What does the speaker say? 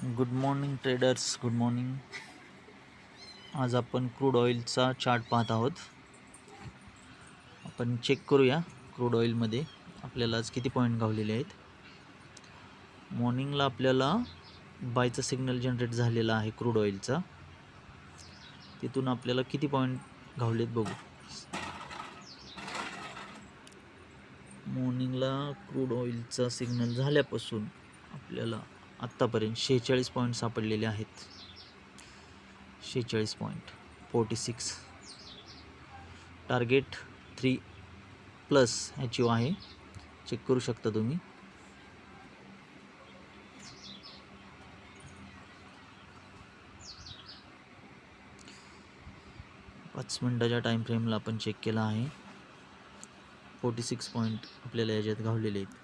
Good morning traders, good morning. आज आपण crude ऑइलचा chart पाहत आहोत. आपण चेक करूया क्रूड ऑइलमध्ये आपल्याला आज किती पॉईंट गावलेले आहेत. मॉर्निंगला आपल्याला बायचा सिग्नल जनरेट झालेला आहे क्रूड ऑइलचा. तिथून आपल्याला किती पॉईंट गावलेत बघू. मॉर्निंगला क्रूड ऑइलचा सिग्नल झाल्यापासून आपल्याला आत्तापर्यंत 46 पॉईंट सापडलेले आहेत. 46.46. टार्गेट 3+ अचीव आहे. चेक करू शकता तुम्ही. पाच मिनिटाच्या टाईम फ्रेमला आपण चेक केला आहे. 46 पॉईंट आपल्याला याच्यात गावलेले आहेत.